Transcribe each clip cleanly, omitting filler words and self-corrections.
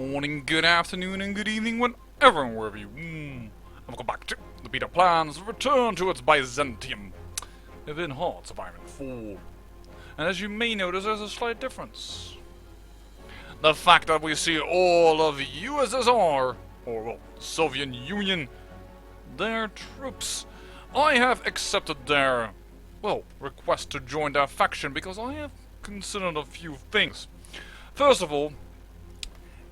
morning, good afternoon, and good evening, whenever and wherever you... welcome back to the beta plans return towards Byzantium within Hearts of Iron 4. And as you may notice, there's a slight difference. The fact that we see all of USSR, or well, Soviet Union, their troops. I have accepted their, well, request to join their faction because I have considered a few things. First of all,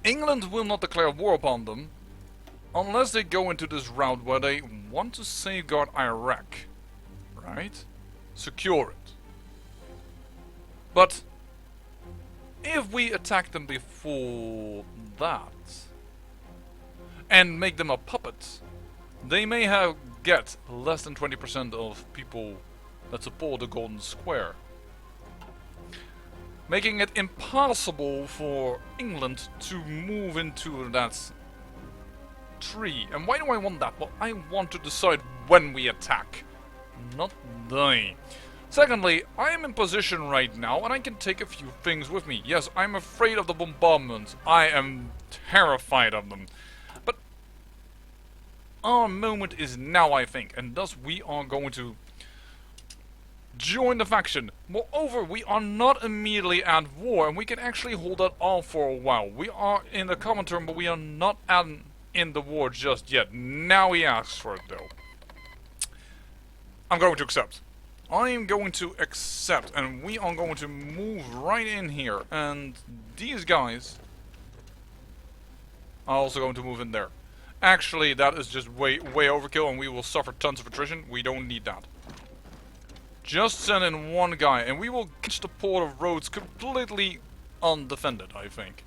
England will not declare war upon them unless they go into this route where they want to safeguard Iraq, right? Secure it. But if we attack them before that and make them a puppet, they may get less than 20% of people that support the Golden Square, making it impossible for England to move into that tree. And why do I want that? Well, I want to decide when we attack, not they. Secondly, I am in position right now and I can take a few things with me. Yes, I'm afraid of the bombardments. I am terrified of them. But our moment is now, I think, and thus we are going to join the faction. Moreover, we are not immediately at war, and we can actually hold that off for a while. We are in the Comitern, but we are not in the war just yet. Now he asks for it, though. I'm going to accept. I am going to accept, and we are going to move right in here. And these guys are also going to move in there. Actually, that is just way overkill, and we will suffer tons of attrition. We don't need that. Just send in one guy, and we will catch the port of Rhodes completely undefended, I think.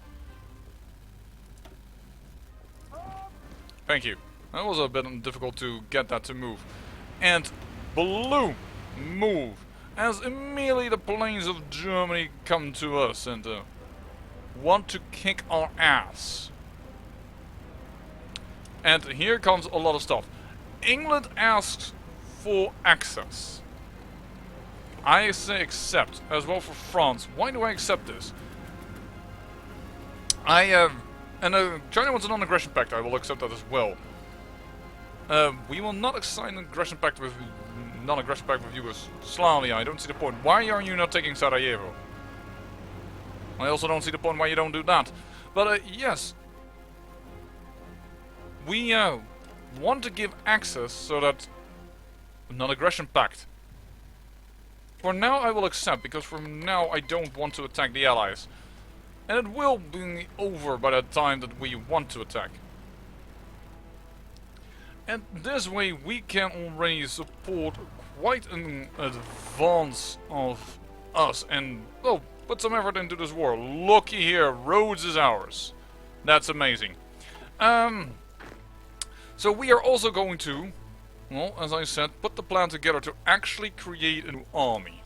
Thank you. That was a bit difficult to get that to move. And blue, move. As immediately the planes of Germany come to us and want to kick our ass. And here comes a lot of stuff. England asks for access. I say accept, as well for France. Why do I accept this? China wants a non-aggression pact, I will accept that as well. We will not sign an aggression pact with non-aggression pact with Yugoslavia. I don't see the point. Why are you not taking Sarajevo? I also don't see the point why you don't do that. But yes, we want to give access so that non-aggression pact. For now I will accept, because for now I don't want to attack the Allies. And it will be over by the time that we want to attack. And this way we can already support quite an advance of us and, well, put some effort into this war. Looky here, Rhodes is ours. That's amazing. So we are also going to, well, as I said, put the plan together to actually create a new army.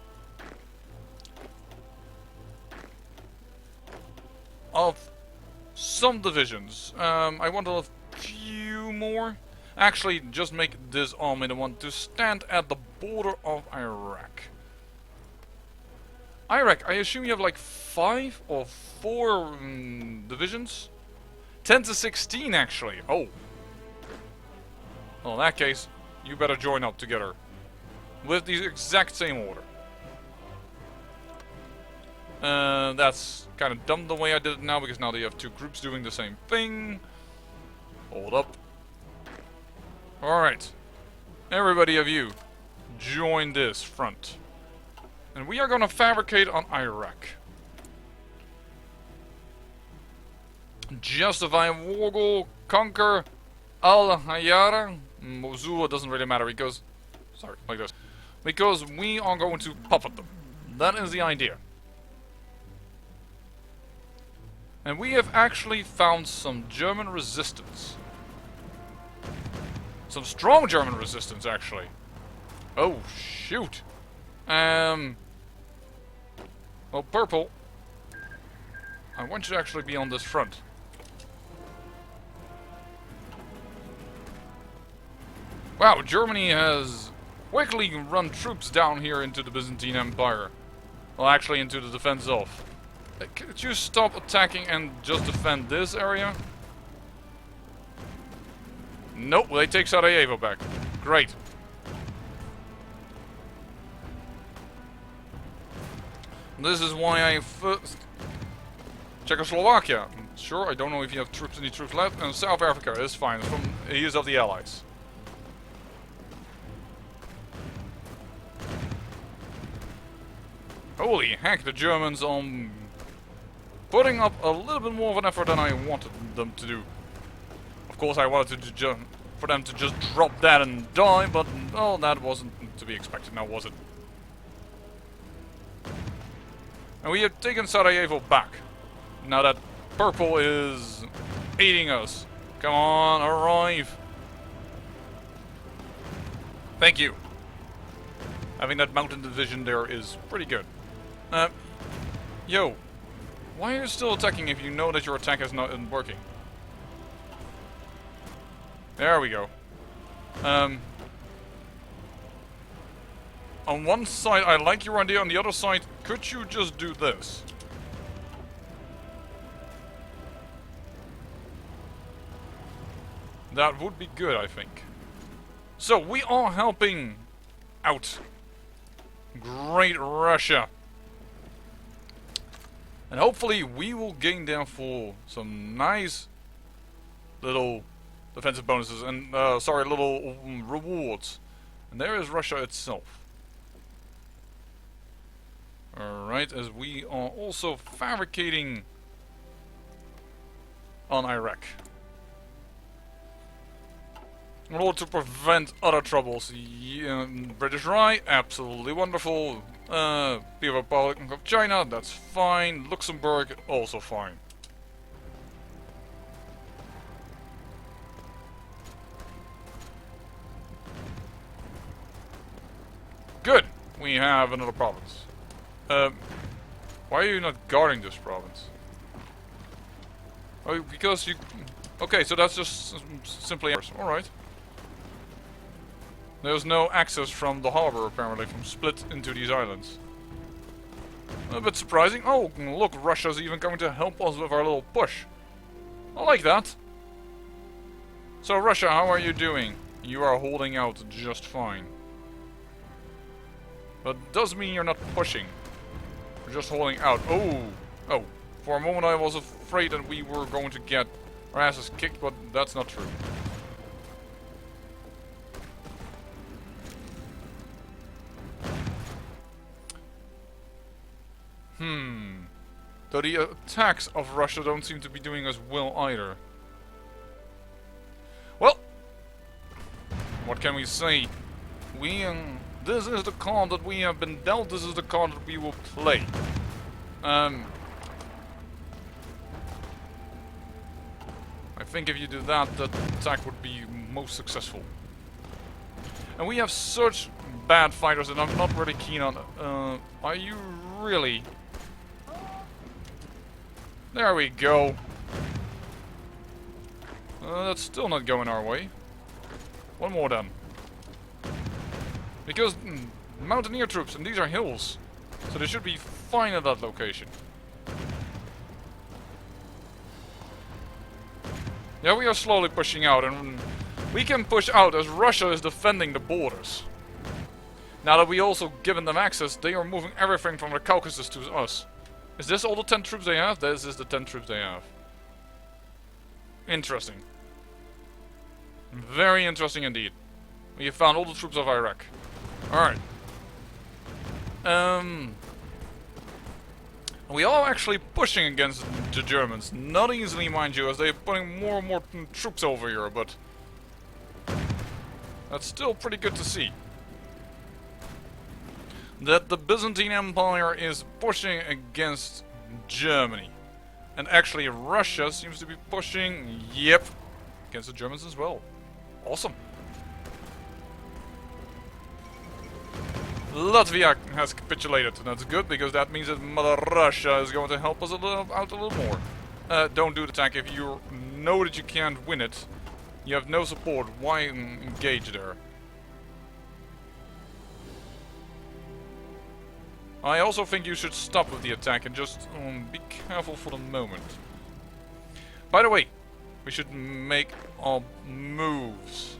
Of some divisions. I want a few more. Actually, just make this army the one to stand at the border of Iraq. Iraq, I assume you have like 5 or 4 divisions? 10 to 16 actually. Oh. Well, in that case, you better join up together. With the exact same order. That's kind of dumb the way I did it now, because now they have 2 groups doing the same thing. Hold up. Alright. Everybody of you, join this front. And we are gonna fabricate on Iraq. Justify war goal, conquer Al-Hayara. Mosul, it doesn't really matter because... Sorry, like this. Because we are going to puppet them. That is the idea. And we have actually found some German resistance. Some strong German resistance, actually. Oh, shoot. Well, purple. I want you to actually be on this front. Wow, Germany has quickly run troops down here into the Byzantine Empire. Well, actually into the defense of. Could you stop attacking and just defend this area? Nope, they take Sarajevo back. Great. This is why I first... Czechoslovakia. Sure, I don't know if you have any troops left. And South Africa is fine. It's from he is of the Allies. Holy heck, the Germans are putting up a little bit more of an effort than I wanted them to do. Of course, I wanted to for them to just drop that and die, but well, that wasn't to be expected now, was it? And we have taken Sarajevo back. Now that purple is aiding us. Come on, arrive. Thank you. Having that mountain division there is pretty good. Yo, why are you still attacking if you know that your attack is not working? There we go. On one side, I like your idea. On the other side, could you just do this? That would be good, I think. So, we are helping out Great Russia. And hopefully we will gain therefore some nice little defensive bonuses and, sorry, little rewards. And there is Russia itself. Alright, as we are also fabricating on Iraq. In order to prevent other troubles. British Raj, absolutely wonderful. People Republic of China, that's fine. Luxembourg, also fine. Good! We have another province. Why are you not guarding this province? Oh, because you... Okay, so that's just simply... Alright. There's no access from the harbor, apparently, from Split into these islands. A bit surprising. Oh, look, Russia's even going to help us with our little push. I like that. So, Russia, how are you doing? You are holding out just fine. But it does mean you're not pushing. You're just holding out. Oh! Oh. For a moment I was afraid that we were going to get our asses kicked, but that's not true. Though the attacks of Russia don't seem to be doing as well either. Well, what can we say? This is the card that we have been dealt. This is the card that we will play. I think if you do that, that attack would be most successful. And we have such bad fighters that I'm not really keen on. Are you really? There we go. That's still not going our way. One more then. Because mountaineer troops, and these are hills. So they should be fine at that location. Yeah, we are slowly pushing out, and we can push out as Russia is defending the borders. Now that we also given them access, they are moving everything from the Caucasus to us. Is this all the 10 troops they have? This is the 10 troops they have. Interesting. Very interesting indeed. We have found all the troops of Iraq. Alright. We are actually pushing against the Germans. Not easily, mind you, as they are putting more and more troops over here, but... that's still pretty good to see. That the Byzantine Empire is pushing against Germany. And actually Russia seems to be pushing, yep, against the Germans as well. Awesome. Latvia has capitulated, and that's good because that means that Mother Russia is going to help us out a little more. Don't do the attack if you know that you can't win it. You have no support. Why engage there? I also think you should stop with the attack and just be careful for the moment. By the way, we should make our moves.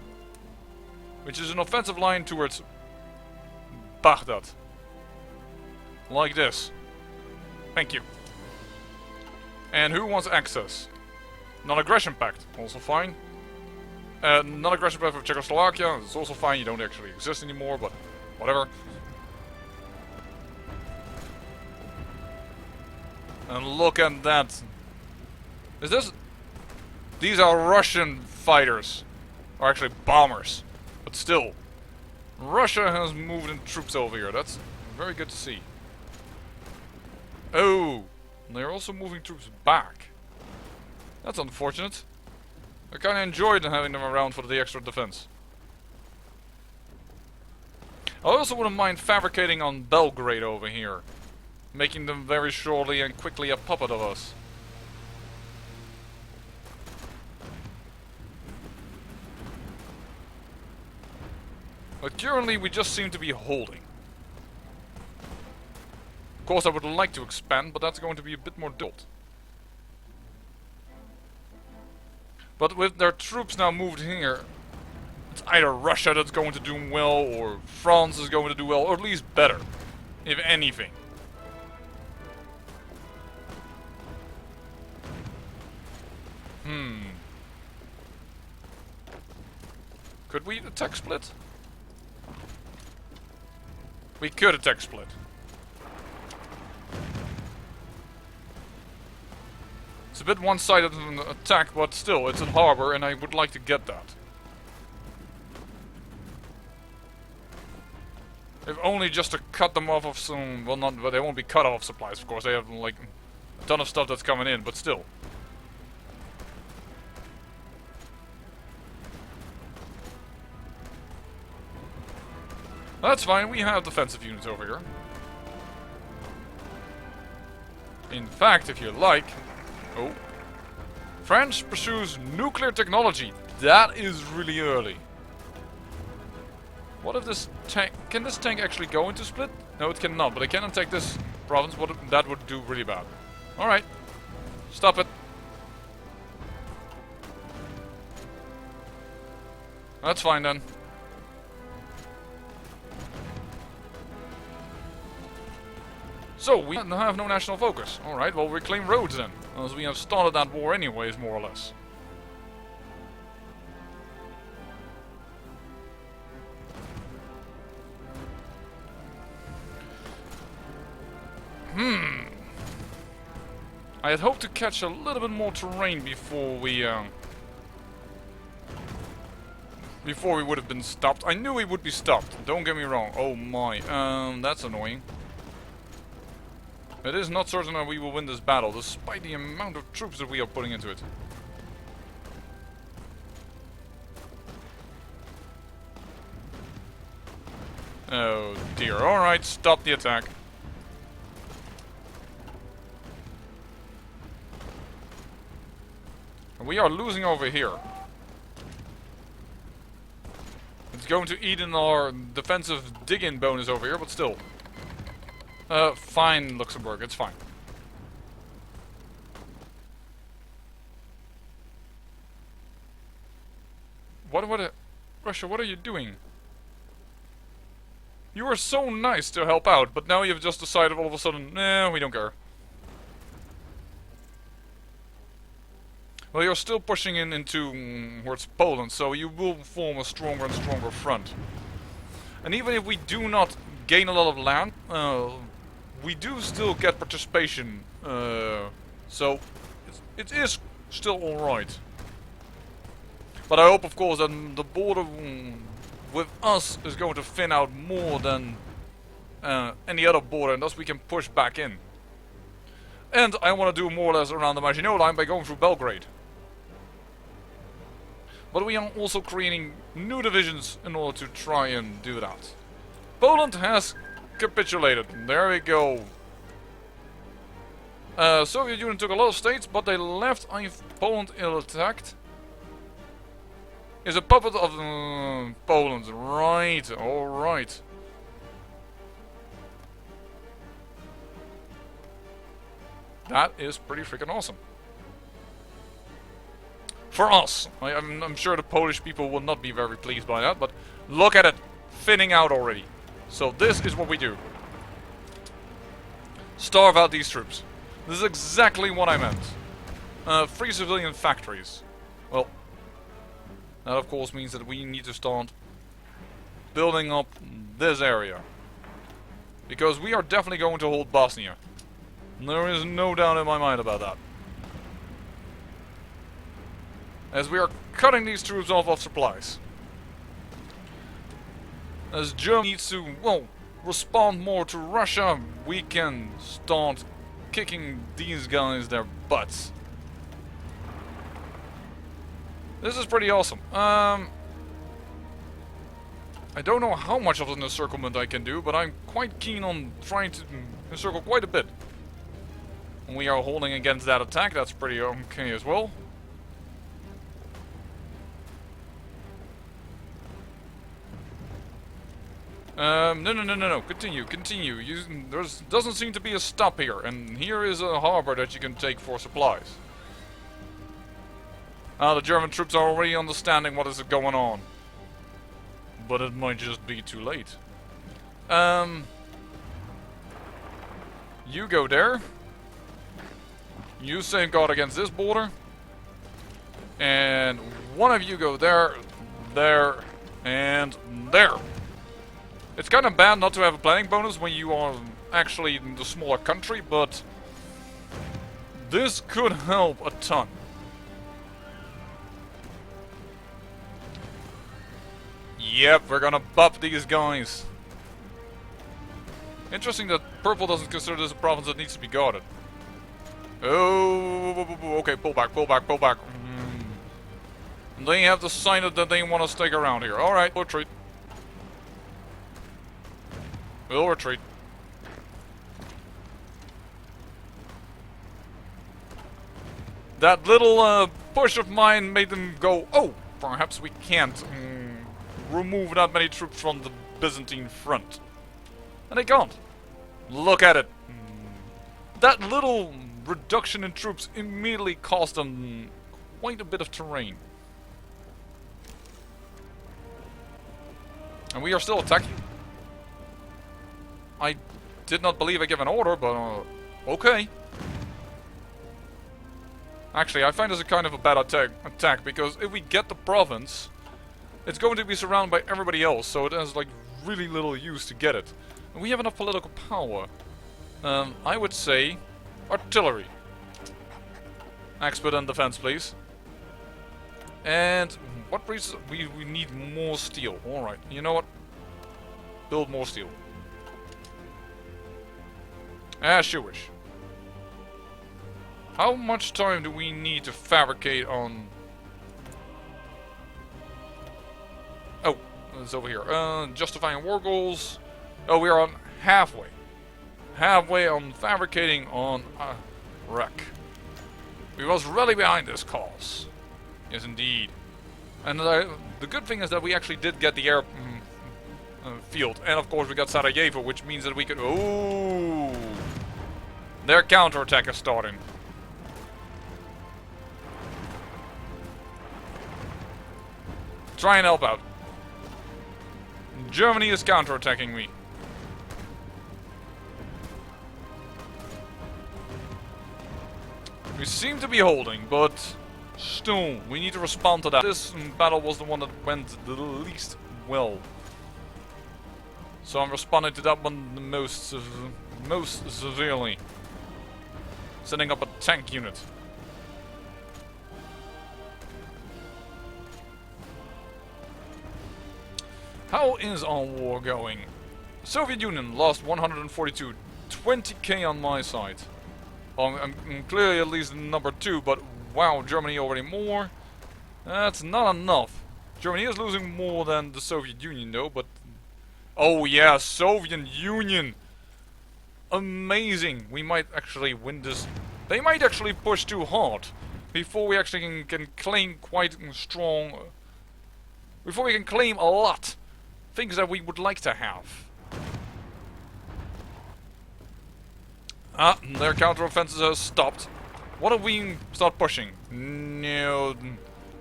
Which is an offensive line towards Baghdad. Like this. Thank you. And who wants access? Non-aggression pact, also fine. Non-aggression pact with Czechoslovakia, it's also fine. You don't actually exist anymore, but whatever. And look at that. Is this... These are Russian fighters. Or actually bombers. But still. Russia has moved in troops over here. That's very good to see. Oh. They're also moving troops back. That's unfortunate. I kinda enjoyed having them around for the extra defense. I also wouldn't mind fabricating on Belgrade over here. Making them very shortly and quickly a puppet of us. But currently we just seem to be holding. Of course I would like to expand, but that's going to be a bit more difficult. But with their troops now moved here, it's either Russia that's going to do well, or France is going to do well, or at least better. If anything. Could we attack split? We could attack split. It's a bit one-sided an attack, but still, it's a harbor and I would like to get that. If only just to cut them off of some... Well, not, but they won't be cut off supplies, of course. They have, like, a ton of stuff that's coming in, but still. That's fine, we have defensive units over here. In fact, if you like... Oh. France pursues nuclear technology. That is really early. What if this tank... Can this tank actually go into split? No, it cannot, but it can attack this province. What that would do really bad. Alright. Stop it. That's fine then. So, we have no national focus. Alright, well, reclaim roads then. As we have started that war anyways, more or less. I had hoped to catch a little bit more terrain before we would have been stopped. I knew we would be stopped, don't get me wrong. Oh my, that's annoying. It is not certain that we will win this battle, despite the amount of troops that we are putting into it. Oh dear, alright, stop the attack. We are losing over here. It's going to eat in our defensive dig-in bonus over here, but still. Fine, Luxembourg, it's fine. Russia, what are you doing? You were so nice to help out, but now you've just decided all of a sudden, nah, we don't care. Well, you're still pushing towards Poland, so you will form a stronger and stronger front. And even if we do not gain a lot of land, we do still get participation, so it is still alright. But I hope, of course, that the border with us is going to thin out more than any other border, and thus we can push back in. And I want to do more or less around the Maginot Line by going through Belgrade. But we are also creating new divisions in order to try and do that. Poland has capitulated. There we go. Soviet Union took a lot of states, but they left Poland ill-attacked. Is a puppet of Poland. Right, alright. That is pretty freaking awesome. For us. I'm sure the Polish people will not be very pleased by that, but look at it. Thinning out already. So this is what we do. Starve out these troops. This is exactly what I meant. Free civilian factories. Well, that of course means that we need to start building up this area. Because we are definitely going to hold Bosnia. There is no doubt in my mind about that. As we are cutting these troops off of supplies. As Germany needs to, well, respond more to Russia, we can start kicking these guys their butts. This is pretty awesome. I don't know how much of an encirclement I can do, but I'm quite keen on trying to encircle quite a bit. We are holding against that attack, that's pretty okay as well. No. Continue. There doesn't seem to be a stop here, and here is a harbor that you can take for supplies. The German troops are already understanding what is going on. But it might just be too late. You go there. You safeguard against this border. And one of you go there, and there. It's kind of bad not to have a planning bonus when you are actually in the smaller country, but this could help a ton. Yep, we're gonna buff these guys. Interesting that purple doesn't consider this a province that needs to be guarded. Oh, okay, pull back. They have decided that they want to stick around here. Alright, retreat. We'll retreat. That little push of mine made them go, oh, perhaps we can't remove that many troops from the Byzantine front. And they can't. Look at it. That little reduction in troops immediately cost them quite a bit of terrain. And we are still attacking. I did not believe I gave an order, but okay. Actually, I find this a kind of a bad attack because if we get the province, it's going to be surrounded by everybody else, so it has like really little use to get it. And we have enough political power. I would say artillery. Expert and defense, please. And what reason? We need more steel. Alright, you know what? Build more steel. As you wish. How much time do we need to fabricate on... Oh, it's over here. Justifying war goals. Oh, we are on halfway. Halfway on fabricating on wreck. We was really behind this cause. Yes, indeed. And the good thing is that we actually did get the air field. And of course we got Sarajevo, which means that we could... Oh! Their counterattack is starting. Try and help out. Germany is counterattacking me. We seem to be holding, but still, we need to respond to that. This battle was the one that went the least well. So I'm responding to that one the most severely. Setting up a tank unit. How is our war going? Soviet Union lost 142, 20k on my side. I'm clearly at least number 2, but wow, Germany already more. That's not enough. Germany is losing more than the Soviet Union though, but... Oh yeah, Soviet Union! Amazing! We might actually win this. They might actually push too hard before we actually can claim quite strong... Before we can claim a lot. Things that we would like to have. Ah, their counter-offensive has stopped. What if we start pushing? No,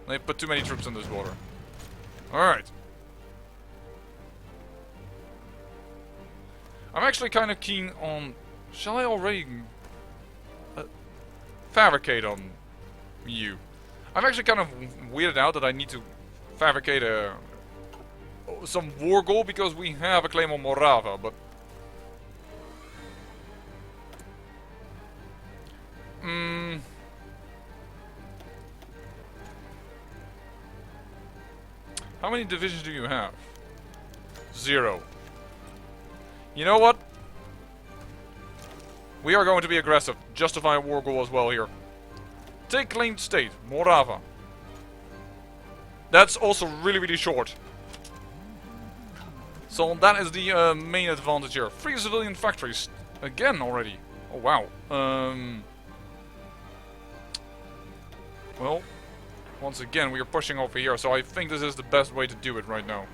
they put too many troops in this border. Alright. I'm actually kind of keen on... Shall I already... fabricate on you? I'm actually kind of weirded out that I need to fabricate some war goal because we have a claim on Morava, but... How many divisions do you have? 0. You know what? We are going to be aggressive. Justify a war goal as well here. Take claimed state. Morava. That's also really, really short. So that is the main advantage here. 3 civilian factories. Again already. Oh wow. Well, once again we are pushing over here, so I think this is the best way to do it right now.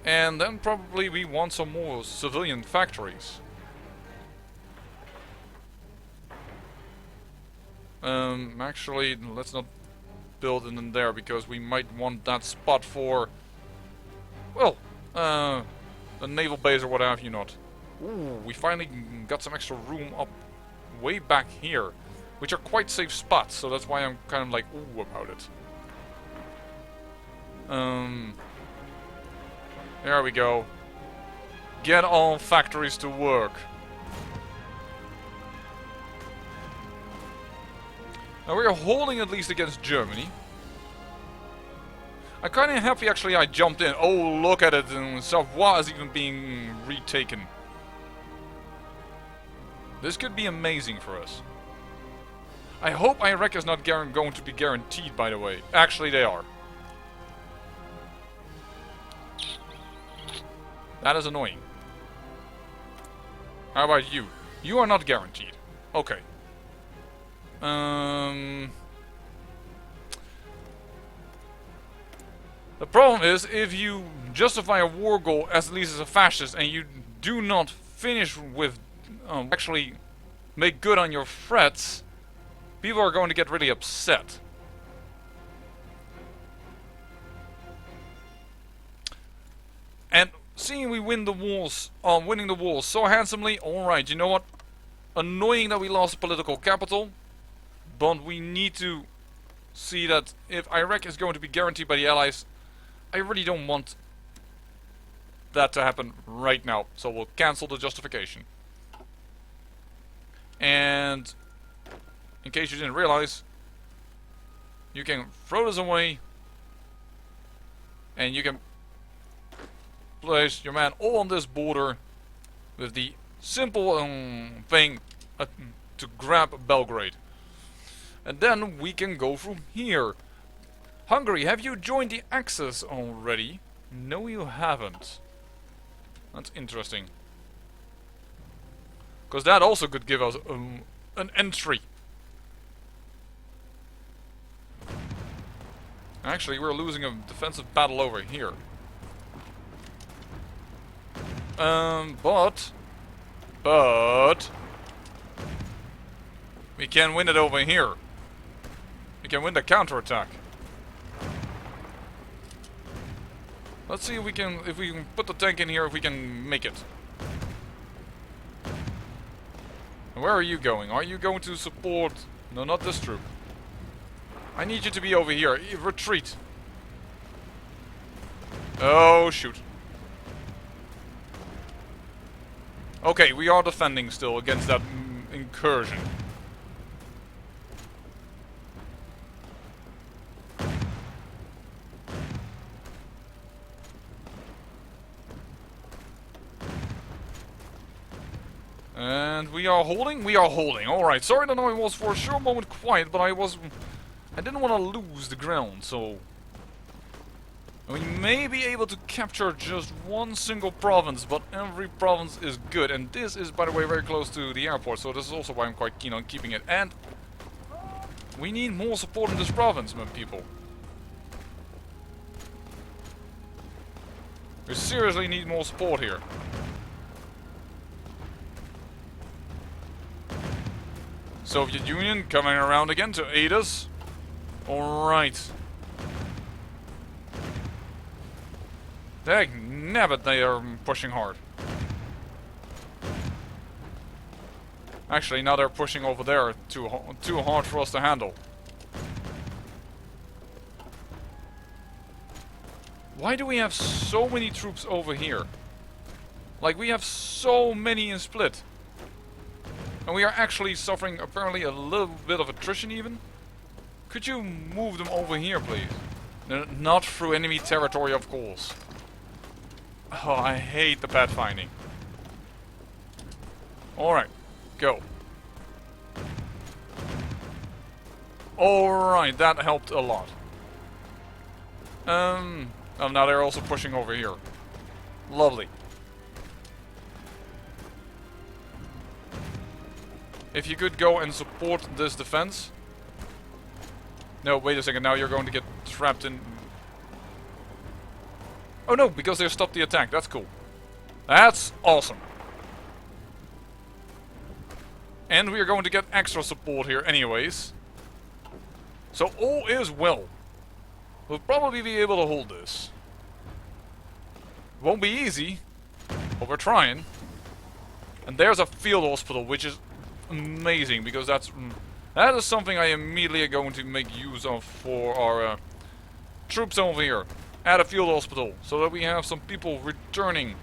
And then probably we want some more civilian factories. Actually, let's not build it in there because we might want that spot for, well, a naval base or what have you not. Ooh, we finally got some extra room up way back here, which are quite safe spots, so that's why I'm kind of like ooh about it. There we go. Get all factories to work. Now we are holding at least against Germany. I'm kind of happy actually I jumped in. Oh, look at it, and Savoie is even being retaken. This could be amazing for us. I hope Iraq is not going to be guaranteed, by the way. Actually, they are. That is annoying. How about you? You are not guaranteed. Okay. The problem is, if you justify a war goal as at least as a fascist and you do not finish with actually make good on your threats, people are going to get really upset. And seeing we win the wars, winning the wars so handsomely, alright, you know what? Annoying that we lost political capital, but we need to see that if Iraq is going to be guaranteed by the Allies, I really don't want that to happen right now. So we'll cancel the justification. And in case you didn't realize, you can throw this away and you can place your man all on this border with the simple thing to grab Belgrade. And then we can go from here. Hungary, have you joined the Axis already? No, you haven't. That's interesting. Because that also could give us an entry. Actually, we're losing a defensive battle over here. But we can win it over here. We can win the counterattack. Let's see if we can put the tank in here, if we can make it. Where are you going? Are you going to support? No, not this troop. I need you to be over here. Retreat. Oh, shoot. Okay, we are defending still against that incursion. And we are holding? We are holding. Alright, sorry that I was for a short moment quiet, but I didn't want to lose the ground, so... We may be able to capture just one single province, but every province is good. And this is, by the way, very close to the airport, so this is also why I'm quite keen on keeping it. And we need more support in this province, my people. We seriously need more support here. Soviet Union coming around again to aid us. Alright. Dang nabbit, they are pushing hard. Actually, now they're pushing over there too hard for us to handle. Why do we have so many troops over here? Like, we have so many in Split. And we are actually suffering apparently a little bit of attrition even. Could you move them over here, please? Not through enemy territory, of course. Oh, I hate the pathfinding. Alright, go. Alright, that helped a lot. Oh, now they're also pushing over here. Lovely. If you could go and support this defense. No, wait a second, now you're going to get trapped in... Oh no, because they stopped the attack, that's cool. That's awesome. And we are going to get extra support here anyways. So all is well. We'll probably be able to hold this. Won't be easy, but we're trying. And there's a field hospital, which is amazing, because that is something I immediately are going to make use of for our troops over here. At a field hospital, so that we have some people returning.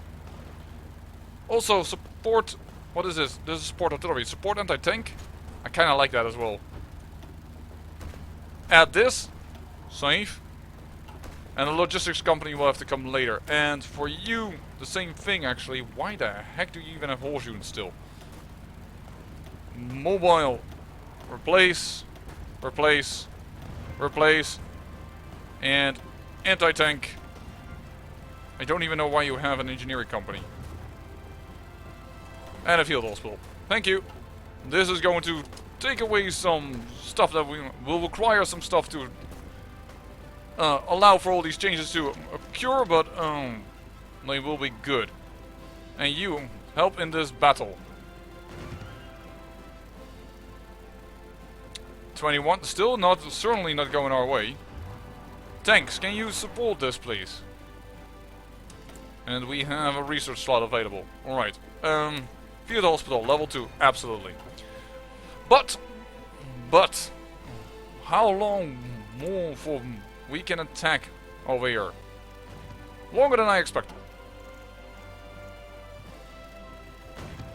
Also, support... What is this? This is support artillery. Support anti-tank? I kind of like that as well. Add this. Save. And the logistics company will have to come later. And for you, the same thing actually. Why the heck do you even have horse units still? Mobile. Replace. Replace. Replace. And anti-tank. I don't even know why you have an engineering company. And a field hospital. Thank you. This is going to take away some stuff that we will require some stuff to allow for all these changes to occur, but they will be good. And you help in this battle. 21, still not, certainly not going our way. Tanks, can you support this, please? And we have a research slot available. Alright. Field hospital, level 2, absolutely. But, how long more for we can attack over here? Longer than I expected.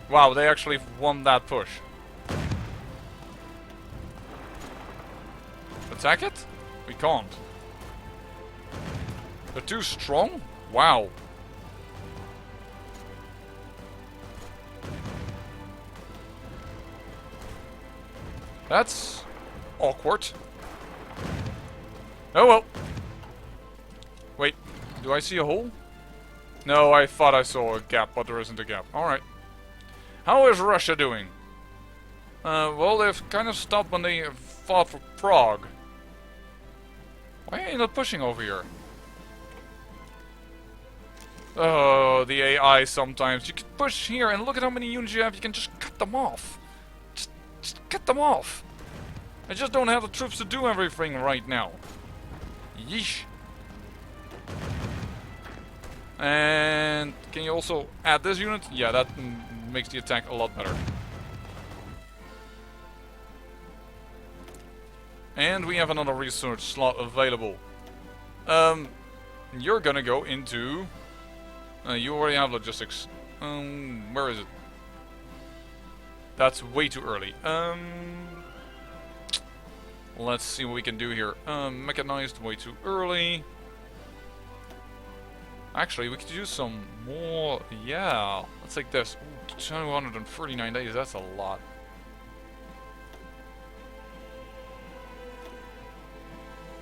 Wow, they actually won that push. Attack it? We can't. They're too strong? Wow. That's awkward. Oh well. Wait, do I see a hole? No, I thought I saw a gap, but there isn't a gap. Alright. How is Russia doing? Well, they've kind of stopped when they fought for Prague. Why are you not pushing over here? Oh, the AI sometimes. You can push here and look at how many units you have. You can just cut them off. Just cut them off. I just don't have the troops to do everything right now. Yeesh. And can you also add this unit? Yeah, that makes the attack a lot better. And we have another research slot available. You're gonna go into... you already have logistics. Where is it? That's way too early. Let's see what we can do here. Mechanized, way too early. Actually, we could use some more... Yeah, let's take this. Ooh, 239 days, that's a lot.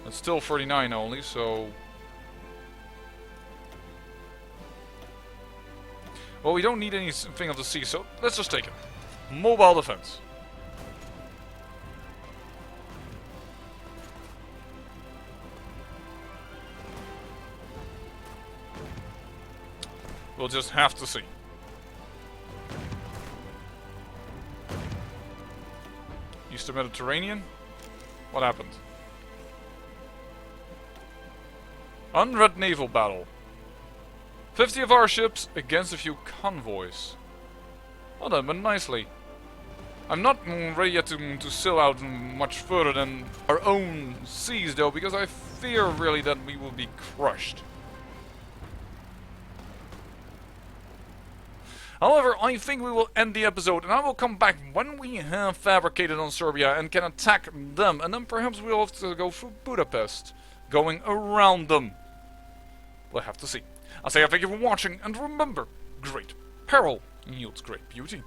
It's still 39 only, so... Well, we don't need anything of the sea, so let's just take it. Mobile defense. We'll just have to see. the Mediterranean? What happened? Unread naval battle. 50 of our ships against a few convoys. Well, that went nicely. I'm not ready yet to sail out much further than our own seas, though, because I fear really that we will be crushed. However, I think we will end the episode, and I will come back when we have fabricated on Serbia and can attack them, and then perhaps we'll have to go through Budapest, going around them. We'll have to see. I'll say thank you for watching, and remember, great peril yields great beauty.